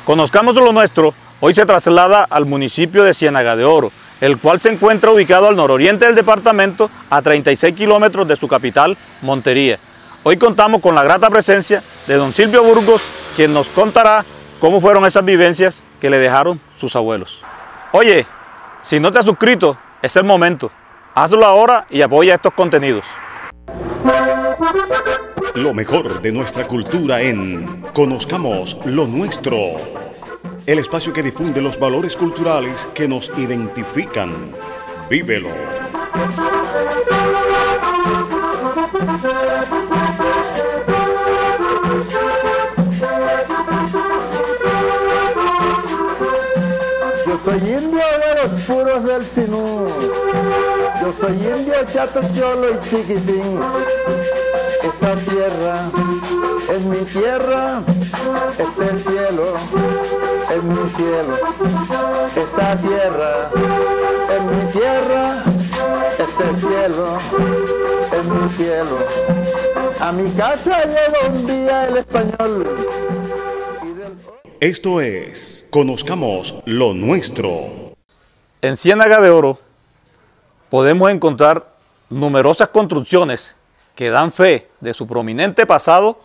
Conozcamos lo nuestro, hoy se traslada al municipio de Ciénaga de Oro, el cual se encuentra ubicado al nororiente del departamento, a 36 kilómetros de su capital, Montería. Hoy contamos con la grata presencia de don Silvio Burgos, quien nos contará cómo fueron esas vivencias que le dejaron sus abuelos. Oye, si no te has suscrito, es el momento. Hazlo ahora y apoya estos contenidos. Lo mejor de nuestra cultura en Conozcamos lo Nuestro. El espacio que difunde los valores culturales que nos identifican. Vívelo. Yo soy indio de los puros del Sinú. Yo soy indio, chato, cholo y chiquitín. Esta tierra es mi tierra, este el cielo es mi cielo. Esta tierra es mi tierra, este el cielo es mi cielo. A mi casa llegó un día el español. Esto es Conozcamos lo Nuestro. En Ciénaga de Oro podemos encontrar numerosas construcciones que dan fe de su prominente pasado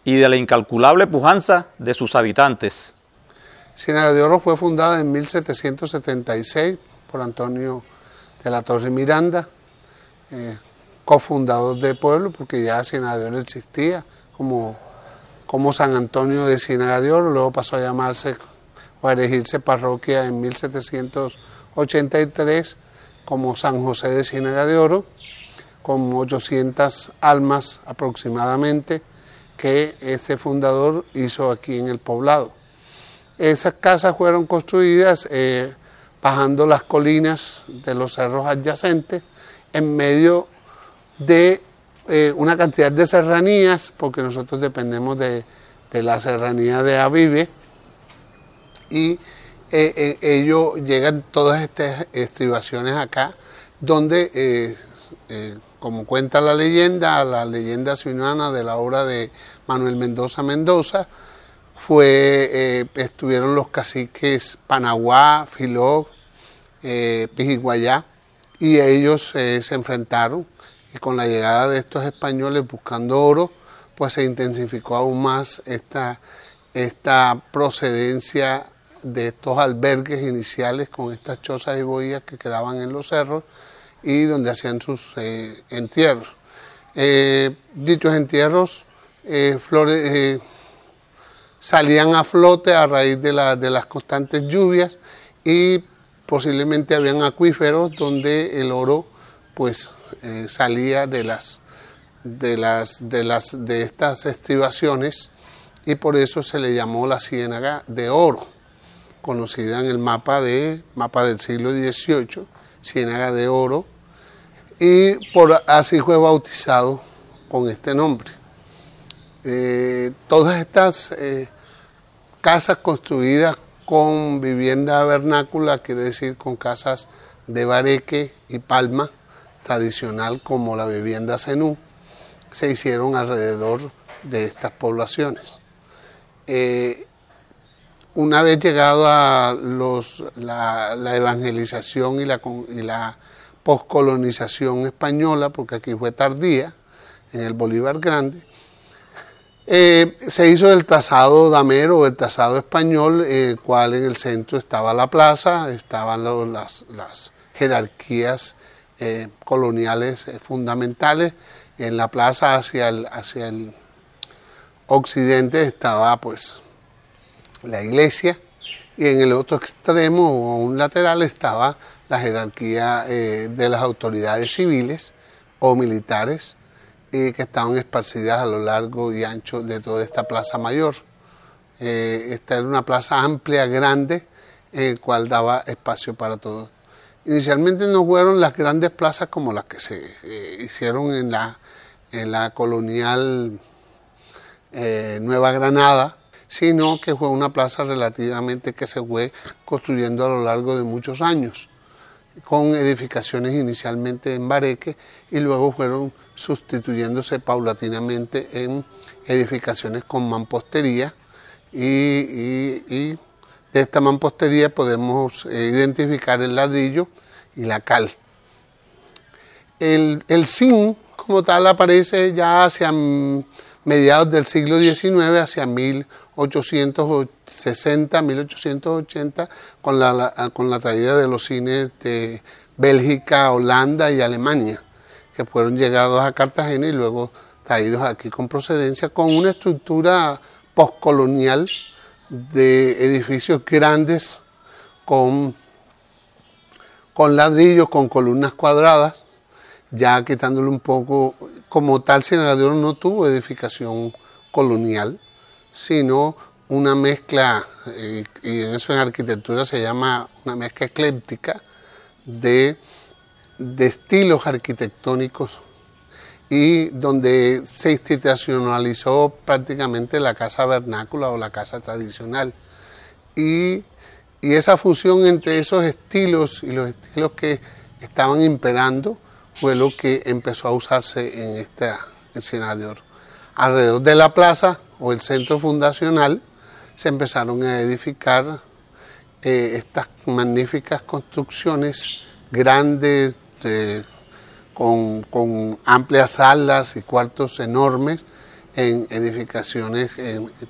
y de la incalculable pujanza de sus habitantes. Ciénaga de Oro fue fundada en 1776 por Antonio de la Torre Miranda, cofundador del pueblo, porque ya Ciénaga de Oro existía como San Antonio de Ciénaga de Oro, luego pasó a llamarse o a erigirse parroquia en 1783 como San José de Ciénaga de Oro, con 800 almas aproximadamente que este fundador hizo aquí en el poblado. Esas casas fueron construidas bajando las colinas de los cerros adyacentes en medio de una cantidad de serranías, porque nosotros dependemos de la serranía de Avive, y ellos llegan todas estas estribaciones acá, donde como cuenta la leyenda sinuana de la obra de Manuel Mendoza Mendoza, estuvieron los caciques Panaguá, Filó, Pijiguayá, y ellos se enfrentaron, y con la llegada de estos españoles buscando oro, pues se intensificó aún más esta procedencia de estos albergues iniciales con estas chozas y bohías que quedaban en los cerros y donde hacían sus entierros. Dichos entierros salían a flote a raíz de las constantes lluvias, y posiblemente habían acuíferos donde el oro pues salía de estas estribaciones, y por eso se le llamó la Ciénaga de Oro, conocida en el mapa del siglo XVIII, Ciénaga de Oro, y así fue bautizado con este nombre. Todas estas casas construidas con vivienda vernácula, quiere decir con casas de bareque y palma tradicional como la vivienda cenú, se hicieron alrededor de estas poblaciones. Una vez llegado a la evangelización y la poscolonización española, porque aquí fue tardía, en el Bolívar Grande, se hizo el trazado damero, el trazado español, el cual en el centro estaba la plaza, estaban las jerarquías coloniales fundamentales. En la plaza hacia el occidente estaba pues la iglesia, y en el otro extremo o un lateral estaba la jerarquía de las autoridades civiles o militares que estaban esparcidas a lo largo y ancho de toda esta plaza mayor. Esta era una plaza amplia, grande, cual daba espacio para todos. Inicialmente no fueron las grandes plazas como las que se hicieron en la colonial Nueva Granada, sino que fue una plaza relativamente que se fue construyendo a lo largo de muchos años, con edificaciones inicialmente en bareque y luego fueron sustituyéndose paulatinamente en edificaciones con mampostería y de esta mampostería podemos identificar el ladrillo y la cal. El zinc como tal aparece ya hacia mediados del siglo XIX, hacia 1860, 1880, con la traída de los cines de Bélgica, Holanda y Alemania, que fueron llegados a Cartagena y luego traídos aquí con procedencia, con una estructura postcolonial de edificios grandes con ladrillos, con columnas cuadradas, ya quitándole un poco. Como tal, Ciénaga de Oro no tuvo edificación colonial, sino una mezcla, y eso en arquitectura se llama una mezcla ecléctica de estilos arquitectónicos, y donde se institucionalizó prácticamente la casa vernácula o la casa tradicional. Y esa fusión entre esos estilos y los estilos que estaban imperando fue lo que empezó a usarse en Ciénaga de Oro. Alrededor de la plaza o el centro fundacional se empezaron a edificar estas magníficas construcciones grandes, con amplias salas y cuartos enormes en edificaciones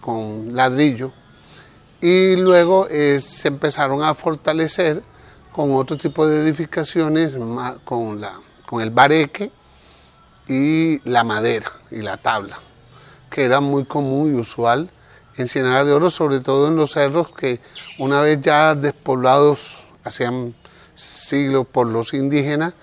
con ladrillo, y luego se empezaron a fortalecer con otro tipo de edificaciones, con el bareque y la madera y la tabla, que era muy común y usual en Ciénaga de Oro, sobre todo en los cerros que, una vez ya despoblados hacían siglos por los indígenas,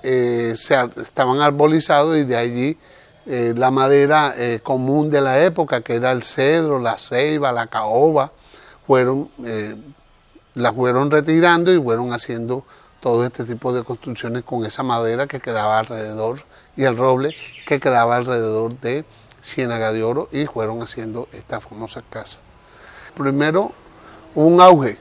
estaban arbolizados, y de allí la madera común de la época, que era el cedro, la ceiba, la caoba, la fueron retirando y fueron haciendo todo este tipo de construcciones con esa madera que quedaba alrededor, y el roble que quedaba alrededor de Ciénaga de Oro, y fueron haciendo estas famosas casas. Primero hubo un auge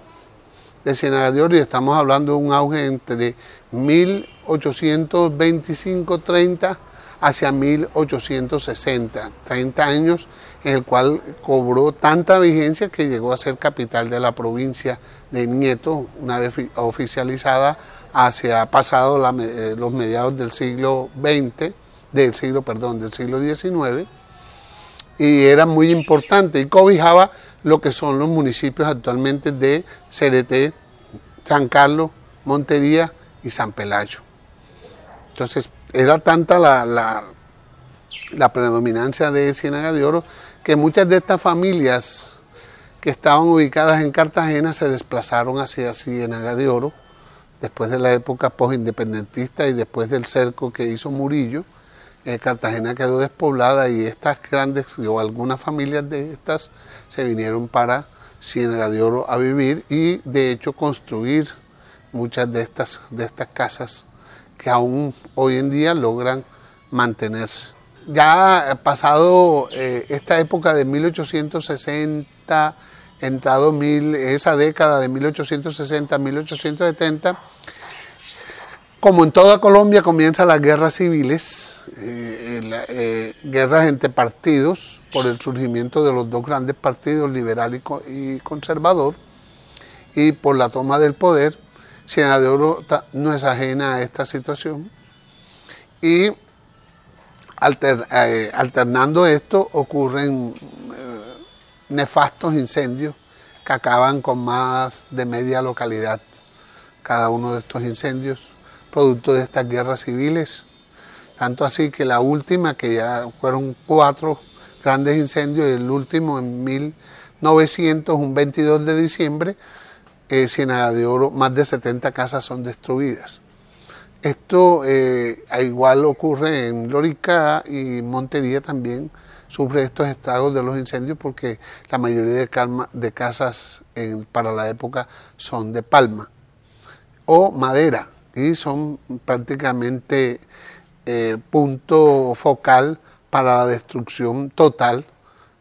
de Ciénaga de Oro, y estamos hablando de un auge entre 1825-30 hacia 1860, 30 años en el cual cobró tanta vigencia que llegó a ser capital de la provincia de Nieto, una vez oficializada hacia pasado los mediados del siglo XX, del siglo XIX, y era muy importante y cobijaba lo que son los municipios actualmente de Cereté, San Carlos, Montería y San Pelayo. Entonces era tanta la predominancia de Ciénaga de Oro que muchas de estas familias que estaban ubicadas en Cartagena se desplazaron hacia Ciénaga de Oro después de la época postindependentista y después del cerco que hizo Murillo. Cartagena quedó despoblada, y estas grandes, o algunas familias de estas, se vinieron para Ciénaga de Oro a vivir, y de hecho construir muchas de estas casas que aún hoy en día logran mantenerse. Ya pasado esta época de 1860, entrado esa década de 1860-1870, como en toda Colombia comienzan las guerras civiles, guerras entre partidos por el surgimiento de los dos grandes partidos, liberal y conservador, y por la toma del poder. Ciénaga de Oro no es ajena a esta situación, y alternando esto ocurren nefastos incendios que acaban con más de media localidad. Cada uno de estos incendios producto de estas guerras civiles, tanto así que la última, que ya fueron 4 grandes incendios, y el último en 1900, un 22 de diciembre, Ciénaga de Oro, más de 70 casas son destruidas. Esto igual ocurre en Lorica, y Montería también sufre estos estragos de los incendios, porque la mayoría de casas para la época son de palma o madera, y son prácticamente punto focal para la destrucción total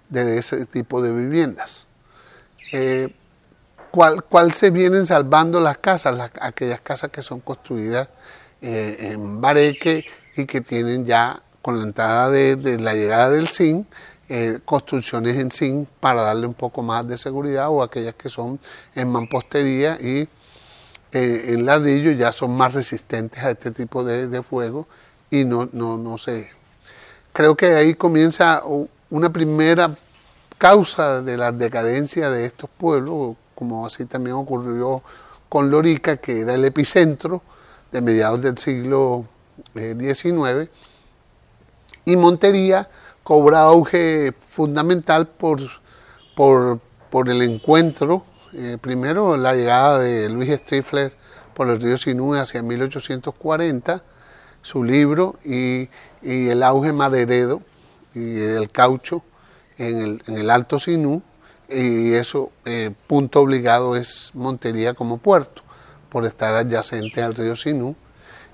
de ese tipo de viviendas. ¿Cuál se vienen salvando las casas? Aquellas casas que son construidas en bareque y que tienen ya, con la entrada de la llegada del zinc, construcciones en zinc para darle un poco más de seguridad, o aquellas que son en mampostería y en ladrillo ya son más resistentes a este tipo de fuego y no se... Creo que ahí comienza una primera causa de la decadencia de estos pueblos, como así también ocurrió con Lorica, que era el epicentro de mediados del siglo XIX, y Montería cobra auge fundamental por el encuentro, primero la llegada de Luis Stifler por el río Sinú hacia 1840, su libro, y el auge maderero y del caucho en el Alto Sinú, y eso, punto obligado es Montería como puerto, por estar adyacente al río Sinú.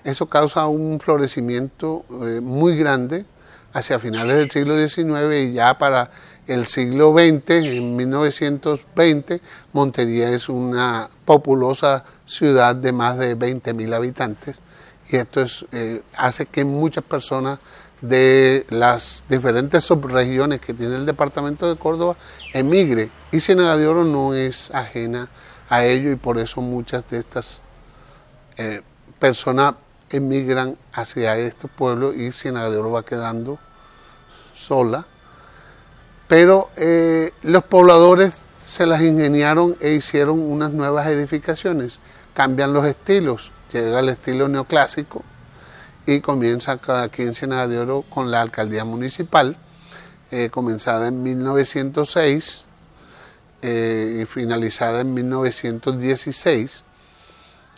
Eso causa un florecimiento muy grande hacia finales del siglo XIX, y ya para el siglo XX, en 1920, Montería es una populosa ciudad de más de 20.000 habitantes, y esto hace que muchas personas de las diferentes subregiones que tiene el departamento de Córdoba emigre, y Ciénaga de Oro no es ajena a ello, y por eso muchas de estas personas emigran hacia estos pueblos y Ciénaga de Oro va quedando sola. Pero los pobladores se las ingeniaron e hicieron unas nuevas edificaciones, cambian los estilos, llega el estilo neoclásico y comienza aquí en Ciénaga de Oro con la alcaldía municipal, comenzada en 1906 y finalizada en 1916,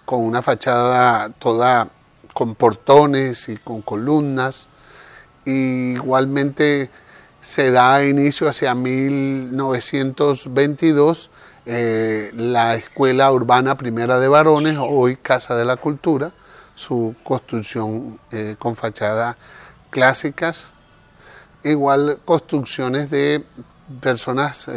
con una fachada toda con portones y con columnas. Y igualmente se da inicio hacia 1922 la Escuela Urbana Primera de Varones, hoy Casa de la Cultura, su construcción con fachadas clásicas, igual construcciones de personas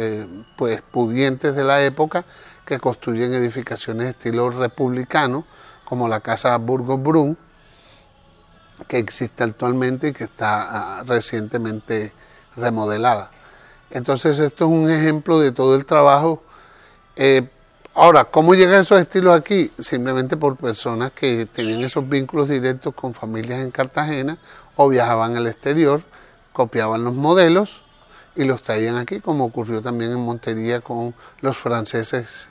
pues pudientes de la época que construyen edificaciones de estilo republicano, como la Casa Burgos Brun, que existe actualmente y que está recientemente remodelada. Entonces esto es un ejemplo de todo el trabajo. Ahora, ¿cómo llegan esos estilos aquí? Simplemente por personas que tenían esos vínculos directos con familias en Cartagena o viajaban al exterior, copiaban los modelos y los traían aquí, como ocurrió también en Montería con los franceses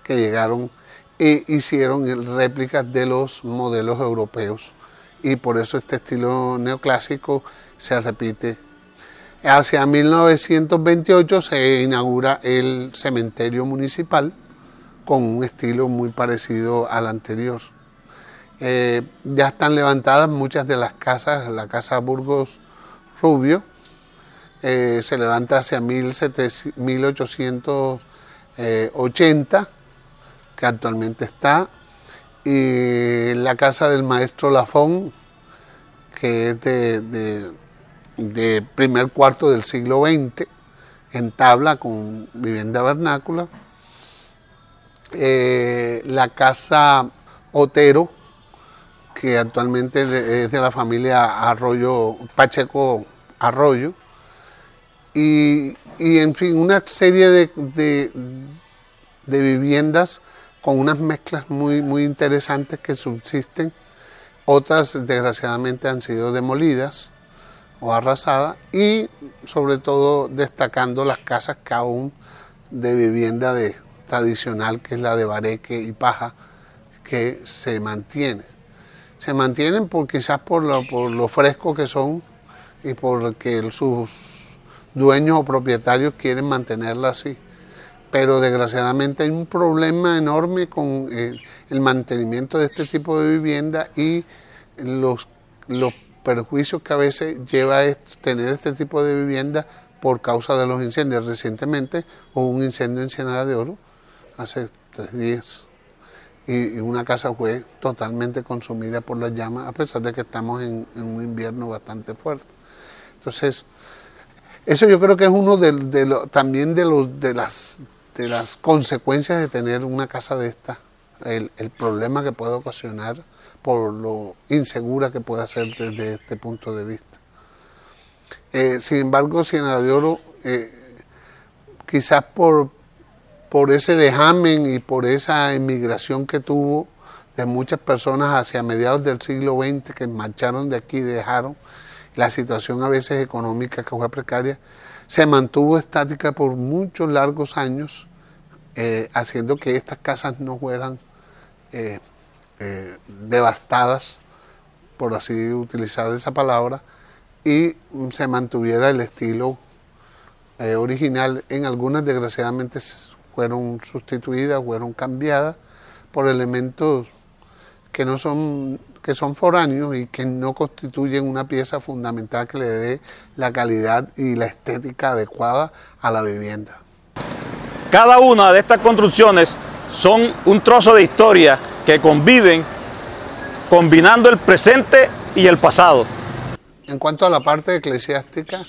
que llegaron e hicieron réplicas de los modelos europeos. Y por eso este estilo neoclásico se repite. Hacia 1928 se inaugura el cementerio municipal con un estilo muy parecido al anterior. Ya están levantadas muchas de las casas, la Casa Burgos Rubio se levanta hacia 1880, que actualmente está, y la casa del maestro Lafón, que es de primer cuarto del siglo XX, en tabla con vivienda vernácula. La casa Otero, que actualmente es de la familia Pacheco Arroyo, y en fin, una serie de viviendas con unas mezclas muy interesantes que subsisten. Otras desgraciadamente han sido demolidas o arrasadas, y sobre todo destacando las casas que aún de vivienda tradicional, que es la de bareque y paja, que se mantiene. Se mantienen quizás por lo fresco que son y porque sus dueños o propietarios quieren mantenerla así. Pero desgraciadamente hay un problema enorme con el mantenimiento de este tipo de vivienda y los perjuicios que a veces lleva tener este tipo de vivienda por causa de los incendios. Recientemente hubo un incendio en Ciénaga de Oro, hace 3 días, y una casa fue totalmente consumida por las llamas, a pesar de que estamos en un invierno bastante fuerte. Entonces, eso yo creo que es uno también de las consecuencias de tener una casa de esta, el problema que puede ocasionar por lo insegura que pueda ser desde este punto de vista. Sin embargo, Ciénaga de Oro, quizás por ese dejamen y por esa emigración que tuvo de muchas personas hacia mediados del siglo XX que marcharon de aquí y dejaron, la situación a veces económica que fue precaria, se mantuvo estática por muchos largos años, haciendo que estas casas no fueran devastadas, por así utilizar esa palabra, y se mantuviera el estilo original. En algunas, desgraciadamente, fueron sustituidas, fueron cambiadas por elementos que son foráneos y que no constituyen una pieza fundamental que le dé la calidad y la estética adecuada a la vivienda. Cada una de estas construcciones son un trozo de historia que conviven combinando el presente y el pasado. En cuanto a la parte eclesiástica,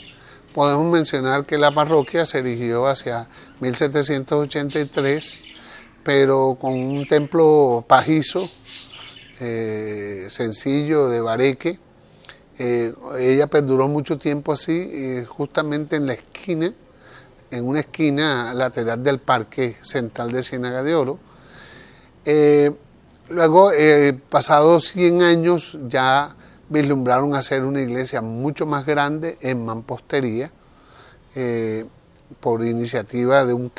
podemos mencionar que la parroquia se erigió hacia 1783, pero con un templo pajizo, sencillo, de bareque. Ella perduró mucho tiempo así, justamente en la esquina, en una esquina lateral del Parque Central de Ciénaga de Oro. Luego, pasados 100 años, ya vislumbraron hacer una iglesia mucho más grande en mampostería, por iniciativa de un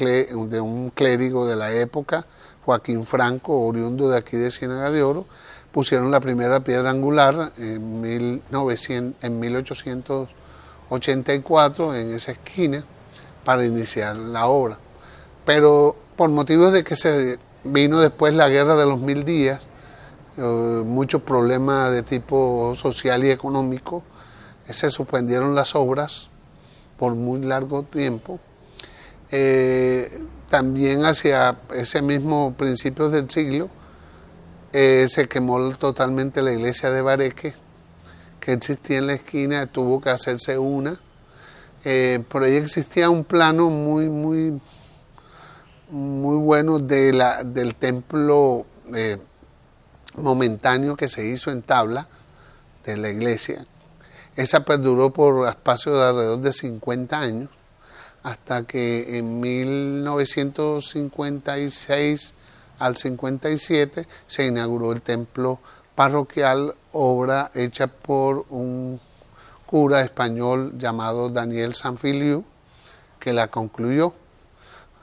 clérigo de la época, Joaquín Franco, oriundo de aquí de Ciénaga de Oro. Pusieron la primera piedra angular en 1884 en esa esquina para iniciar la obra. Pero por motivos de que se vino después la Guerra de los 1000 días, muchos problemas de tipo social y económico, se suspendieron las obras por muy largo tiempo. También hacia ese mismo principios del siglo se quemó totalmente la iglesia de bareque que existía en la esquina, tuvo que hacerse una. Por ahí existía un plano muy bueno del templo momentáneo que se hizo en tabla de la iglesia. Esa perduró por espacio de alrededor de 50 años, hasta que en 1956 al 57 se inauguró el templo parroquial, obra hecha por un cura español llamado Daniel Sanfiliu, que la concluyó.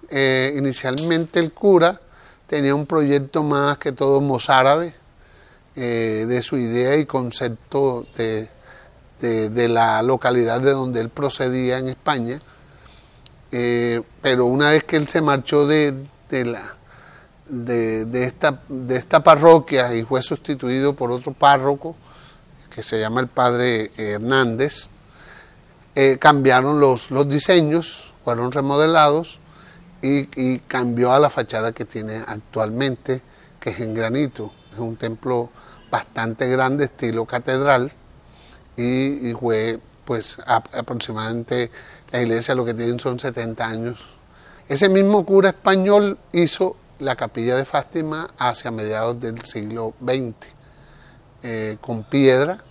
Inicialmente el cura tenía un proyecto más que todo mozárabe, de su idea y concepto de la localidad de donde él procedía en España, pero una vez que él se marchó de esta parroquia y fue sustituido por otro párroco que se llama el padre Hernández, cambiaron los diseños, fueron remodelados y cambió a la fachada que tiene actualmente, que es en granito. Es un templo bastante grande, estilo catedral, y fue pues aproximadamente, la iglesia lo que tienen son 70 años. Ese mismo cura español hizo la capilla de Fátima hacia mediados del siglo XX, con piedra,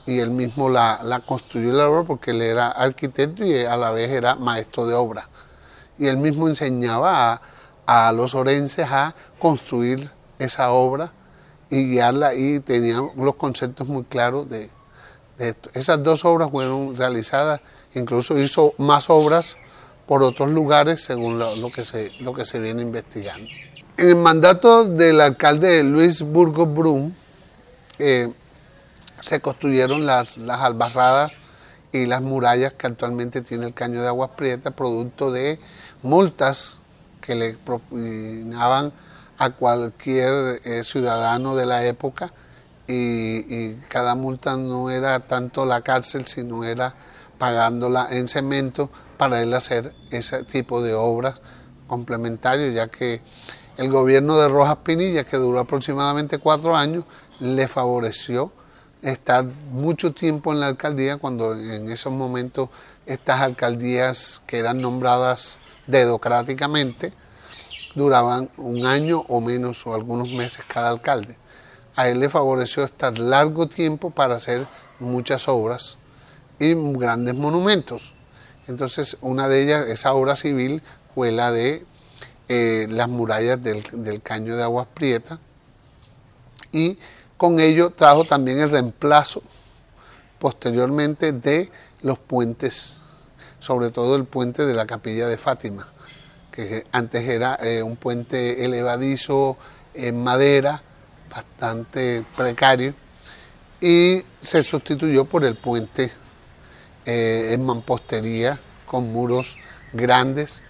y él mismo la construyó la obra porque él era arquitecto y a la vez era maestro de obra. Y él mismo enseñaba a los orenses a construir esa obra y guiarla, y tenía los conceptos muy claros de esto. Esas dos obras fueron realizadas, incluso hizo más obras por otros lugares según lo que se viene investigando. En el mandato del alcalde Luis Burgos Brum, se construyeron las albarradas y las murallas que actualmente tiene el Caño de Aguas Prietas, producto de multas que le propinaban a cualquier ciudadano de la época, y cada multa no era tanto la cárcel, sino era pagándola en cemento para él hacer ese tipo de obras complementarias, ya que el gobierno de Rojas Pinilla, que duró aproximadamente 4 años, le favoreció estar mucho tiempo en la alcaldía, cuando en esos momentos estas alcaldías que eran nombradas dedocráticamente duraban 1 año o menos, o algunos meses cada alcalde. A él le favoreció estar largo tiempo para hacer muchas obras, y grandes monumentos. Entonces, una de ellas, esa obra civil, fue la de las murallas del Caño de Aguas Prietas, y con ello trajo también el reemplazo posteriormente de los puentes, sobre todo el puente de la Capilla de Fátima, que antes era un puente elevadizo en madera, bastante precario, y se sustituyó por el puente en mampostería con muros grandes.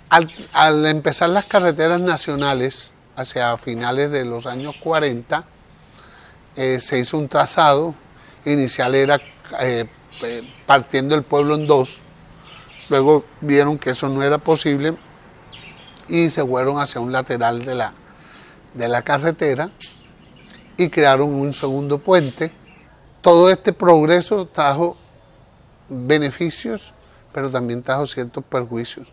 Al empezar las carreteras nacionales, hacia finales de los años 40, se hizo un trazado. Inicial era partiendo el pueblo en dos, luego vieron que eso no era posible y se fueron hacia un lateral de la carretera y crearon un segundo puente. Todo este progreso trajo beneficios, pero también trajo ciertos perjuicios,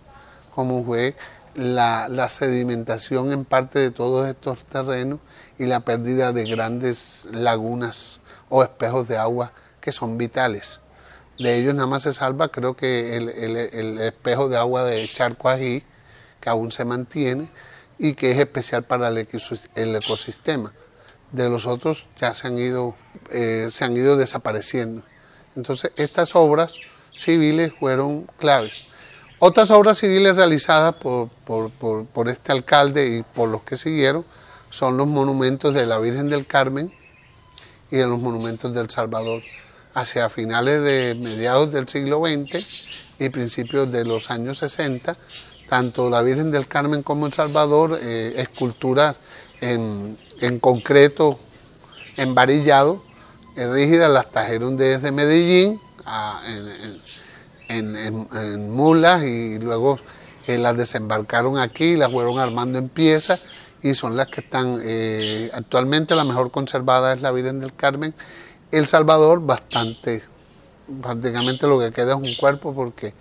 como fue la sedimentación en parte de todos estos terrenos y la pérdida de grandes lagunas o espejos de agua que son vitales. De ellos nada más se salva, creo que el espejo de agua de Charco Ají, que aún se mantiene y que es especial para el ecosistema. De los otros ya se han ido desapareciendo. Entonces estas obras civiles fueron claves. Otras obras civiles realizadas por este alcalde y por los que siguieron son los monumentos de la Virgen del Carmen y de los monumentos del Salvador. Hacia finales de mediados del siglo XX y principios de los años 60, tanto la Virgen del Carmen como el Salvador, esculturas en concreto, en varillado, rígidas, las trajeron desde Medellín en mulas y luego las desembarcaron aquí y las fueron armando en piezas y son las que están actualmente. La mejor conservada es la Virgen del Carmen. El Salvador prácticamente lo que queda es un cuerpo, porque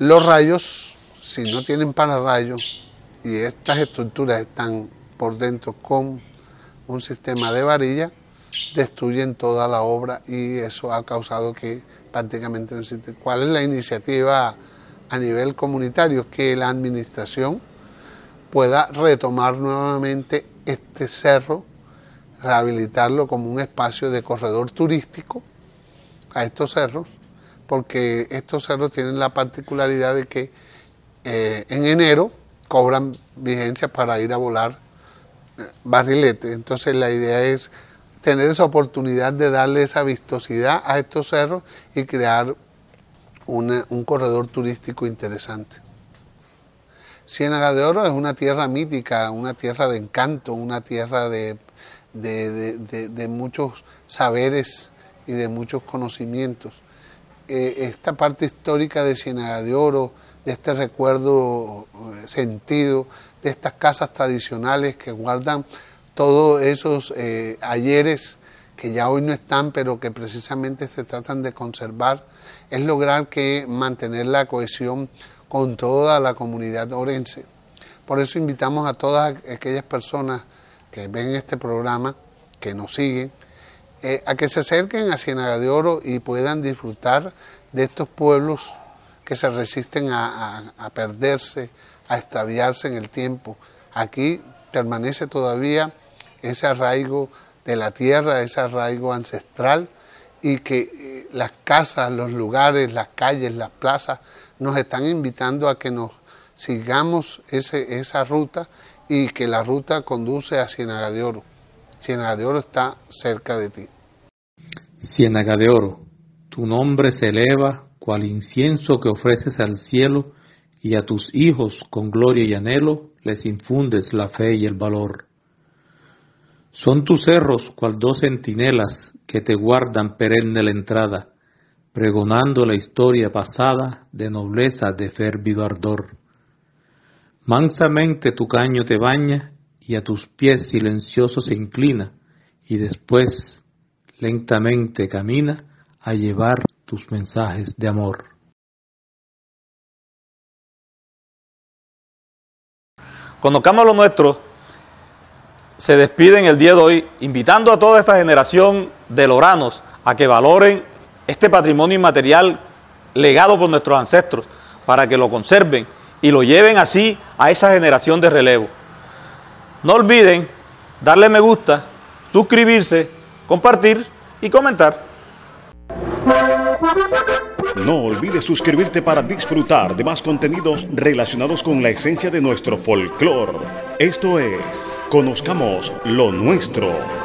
los rayos, si no tienen pararrayos y estas estructuras están por dentro con un sistema de varilla, destruyen toda la obra y eso ha causado que prácticamente no existe. ¿Cuál es la iniciativa a nivel comunitario? Que la administración pueda retomar nuevamente este cerro, rehabilitarlo como un espacio de corredor turístico a estos cerros, porque estos cerros tienen la particularidad de que en enero cobran vigencia para ir a volar barriletes. Entonces la idea es tener esa oportunidad de darle esa vistosidad a estos cerros y crear un corredor turístico interesante. Ciénaga de Oro es una tierra mítica, una tierra de encanto, una tierra de muchos saberes y de muchos conocimientos. Esta parte histórica de Ciénaga de Oro, de este recuerdo sentido, de estas casas tradicionales que guardan todos esos ayeres que ya hoy no están, pero que precisamente se tratan de conservar, es lograr mantener la cohesión con toda la comunidad orense. Por eso invitamos a todas aquellas personas que ven este programa, que nos siguen, a que se acerquen a Ciénaga de Oro y puedan disfrutar de estos pueblos que se resisten a perderse, a extraviarse en el tiempo. Aquí permanece todavía ese arraigo de la tierra, ese arraigo ancestral, y que las casas, los lugares, las calles, las plazas nos están invitando a que nos sigamos esa ruta y que la ruta conduce a Ciénaga de Oro. Ciénaga de Oro está cerca de ti. Ciénaga de Oro, tu nombre se eleva cual incienso que ofreces al cielo, y a tus hijos con gloria y anhelo les infundes la fe y el valor. Son tus cerros cual dos centinelas que te guardan perenne la entrada, pregonando la historia pasada de nobleza de férvido ardor. Mansamente tu caño te baña y a tus pies silencioso se inclina, y después lentamente camina a llevar tus mensajes de amor. Conozcamos lo nuestro se despide en el día de hoy, invitando a toda esta generación de loranos a que valoren este patrimonio inmaterial legado por nuestros ancestros, para que lo conserven y lo lleven así a esa generación de relevo. No olviden darle me gusta, suscribirse, compartir y comentar. No olvides suscribirte para disfrutar de más contenidos relacionados con la esencia de nuestro folclore. Esto es Conozcamos lo Nuestro.